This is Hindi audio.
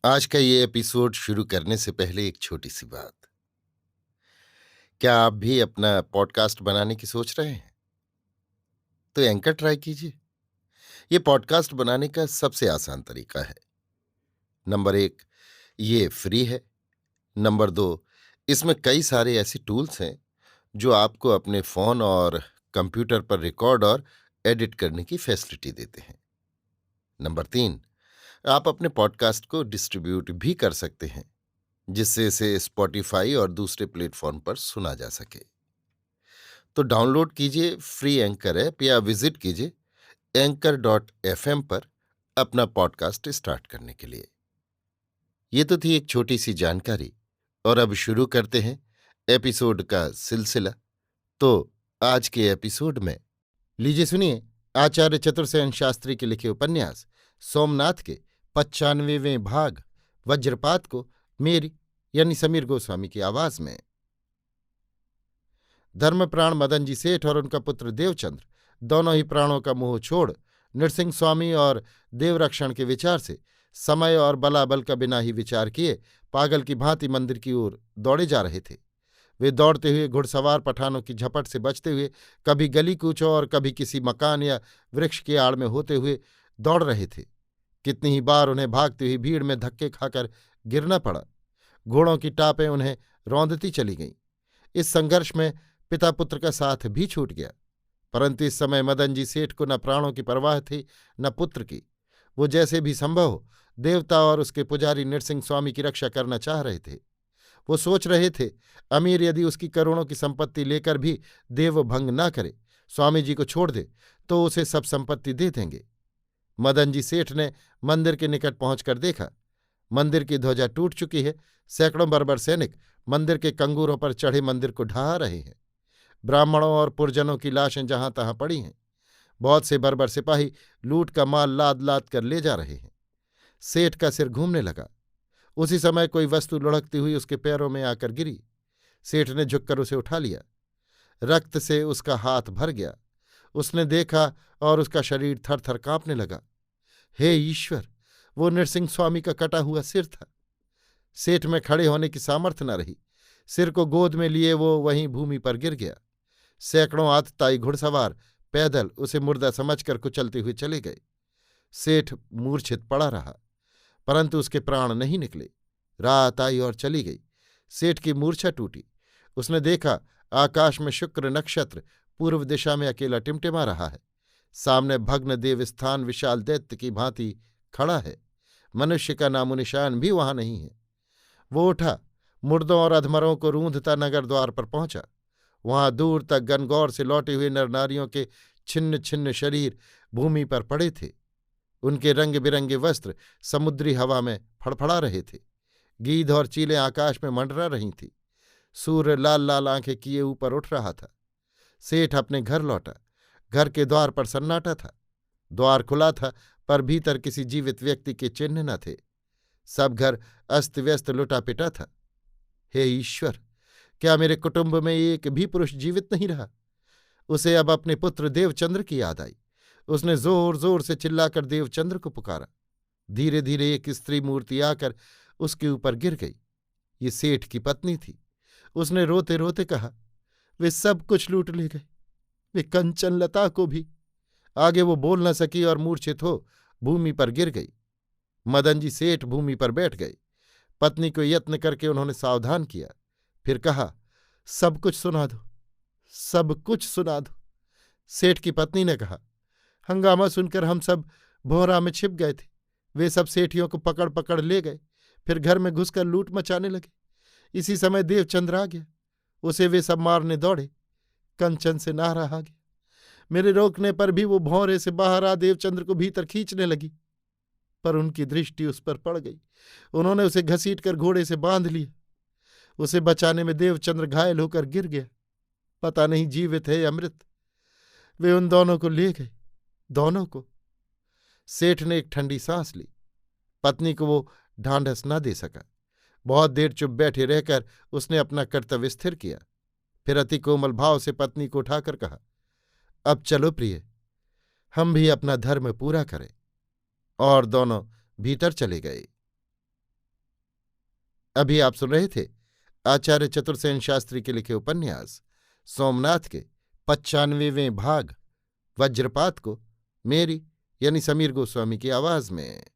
आज का ये एपिसोड शुरू करने से पहले एक छोटी सी बात। क्या आप भी अपना पॉडकास्ट बनाने की सोच रहे हैं? तो एंकर ट्राई कीजिए। ये पॉडकास्ट बनाने का सबसे आसान तरीका है। नंबर एक, ये फ्री है। नंबर दो, इसमें कई सारे ऐसे टूल्स हैं जो आपको अपने फोन और कंप्यूटर पर रिकॉर्ड और एडिट करने की फैसिलिटी देते हैं। नंबर तीन, आप अपने पॉडकास्ट को डिस्ट्रीब्यूट भी कर सकते हैं, जिससे इसे स्पॉटिफाई और दूसरे प्लेटफॉर्म पर सुना जा सके। तो डाउनलोड कीजिए फ्री एंकर ऐप या विजिट कीजिए anchor.fm पर अपना पॉडकास्ट स्टार्ट करने के लिए। ये तो थी एक छोटी सी जानकारी, और अब शुरू करते हैं एपिसोड का सिलसिला। तो आज के एपिसोड में लीजिए सुनिए आचार्य चतुर्सेन शास्त्री के लिखे उपन्यास सोमनाथ के 95वें भाग वज्रपात को मेरी यानी समीर गोस्वामी की आवाज में। धर्मप्राण मदनजी सेठ और उनका पुत्र देवचंद्र दोनों ही प्राणों का मोह छोड़ नृसिंह स्वामी और देवरक्षण के विचार से समय और बलाबल का बिना ही विचार किए पागल की भांति मंदिर की ओर दौड़े जा रहे थे। वे दौड़ते हुए घुड़सवार पठानों की झपट से बचते हुए कभी गली कूचों और कभी किसी मकान या वृक्ष की आड़ में होते हुए दौड़ रहे थे। कितनी ही बार उन्हें भागती हुई भीड़ में धक्के खाकर गिरना पड़ा। घोड़ों की टापें उन्हें रौंदती चली गईं। इस संघर्ष में पिता पुत्र का साथ भी छूट गया, परंतु इस समय मदन जी सेठ को न प्राणों की परवाह थी न पुत्र की। वो जैसे भी संभव हो देवता और उसके पुजारी नृसिंह स्वामी की रक्षा करना चाह रहे थे। वो सोच रहे थे, अमीर यदि उसकी करोड़ों की संपत्ति लेकर भी देवभंग न करे, स्वामी जी को छोड़ दे, तो उसे सब संपत्ति दे देंगे। मदन जी सेठ ने मंदिर के निकट पहुंचकर देखा, मंदिर की ध्वजा टूट चुकी है। सैकड़ों बर्बर सैनिक मंदिर के कंगूरों पर चढ़े मंदिर को ढहा रहे हैं। ब्राह्मणों और पुरजनों की लाशें जहां तहां पड़ी हैं। बहुत से बर्बर सिपाही लूट का माल लाद लाद कर ले जा रहे हैं। सेठ का सिर घूमने लगा। उसी समय कोई वस्तु लुढ़कती हुई उसके पैरों में आकर गिरी। सेठ ने झुककर उसे उठा लिया। रक्त से उसका हाथ भर गया। उसने देखा और उसका शरीर थर थर कांपने लगा। हे ईश्वर, वो नृसिंह स्वामी का कटा हुआ सिर था। सेठ में खड़े होने की सामर्थ्य न रही। सिर को गोद में लिए वो वहीं भूमि पर गिर गया। सैकड़ों आतताई घुड़सवार पैदल उसे मुर्दा समझकर कुचलते हुए चले गए। सेठ मूर्छित पड़ा रहा, परंतु उसके प्राण नहीं निकले। रात आई और चली गई। सेठ की मूर्छा टूटी। उसने देखा, आकाश में शुक्र नक्षत्र पूर्व दिशा में अकेला टिमटिमा रहा है। सामने भग्न देवस्थान विशाल दैत्य की भांति खड़ा है। मनुष्य का नामो निशान भी वहां नहीं है। वो उठा, मुर्दों और अधमरों को रूंधता नगर द्वार पर पहुंचा। वहां दूर तक गनगौर से लौटे हुए नर नारियों के छिन्न छिन्न शरीर भूमि पर पड़े थे। उनके रंग बिरंगे वस्त्र समुद्री हवा में फड़फड़ा रहे थे। गीध और चीलें आकाश में मंडरा रही थीं। सूर्य लाल लाल आंखें किए ऊपर उठ रहा था। सेठ अपने घर लौटा। घर के द्वार पर सन्नाटा था। द्वार खुला था, पर भीतर किसी जीवित व्यक्ति के चिन्ह न थे। सब घर अस्त व्यस्त लुटा पिटा था। हे ईश्वर, क्या मेरे कुटुंब में एक भी पुरुष जीवित नहीं रहा? उसे अब अपने पुत्र देवचंद्र की याद आई। उसने जोर जोर से चिल्लाकर देवचंद्र को पुकारा। धीरे धीरे एक स्त्री मूर्ति आकर उसके ऊपर गिर गई। ये सेठ की पत्नी थी। उसने रोते रोते कहा, वे सब कुछ लूट ले गए, वे कंचन लता को भी। आगे वो बोल न सकी और मूर्छित हो भूमि पर गिर गई। मदन जी सेठ भूमि पर बैठ गए। पत्नी को यत्न करके उन्होंने सावधान किया। फिर कहा, सब कुछ सुना दो, सब कुछ सुना दो। सेठ की पत्नी ने कहा, हंगामा सुनकर हम सब भोरा में छिप गए थे। वे सब सेठियों को पकड़ पकड़ ले गए, फिर घर में घुसकर लूट मचाने लगे। इसी समय देवचंद्र आ गया। उसे वे सब मारने दौड़े। कंचन से नारा आ गया। मेरे रोकने पर भी वो भौरे से बाहर आ देवचंद्र को भीतर खींचने लगी, पर उनकी दृष्टि उस पर पड़ गई। उन्होंने उसे घसीट कर घोड़े से बांध लिया। उसे बचाने में देवचंद्र घायल होकर गिर गया। पता नहीं जीवित है या मृत। वे उन दोनों को ले गए, दोनों को। सेठ ने एक ठंडी सांस ली। पत्नी को वो ढांढस न दे सका। बहुत देर चुप बैठे रहकर उसने अपना कर्तव्य स्थिर किया। फिर अति कोमल भाव से पत्नी को उठाकर कहा, अब चलो प्रिय, हम भी अपना धर्म पूरा करें। और दोनों भीतर चले गए। अभी आप सुन रहे थे आचार्य चतुर्सेन शास्त्री के लिखे उपन्यास सोमनाथ के 95वें भाग वज्रपात को मेरी यानी समीर गोस्वामी की आवाज में।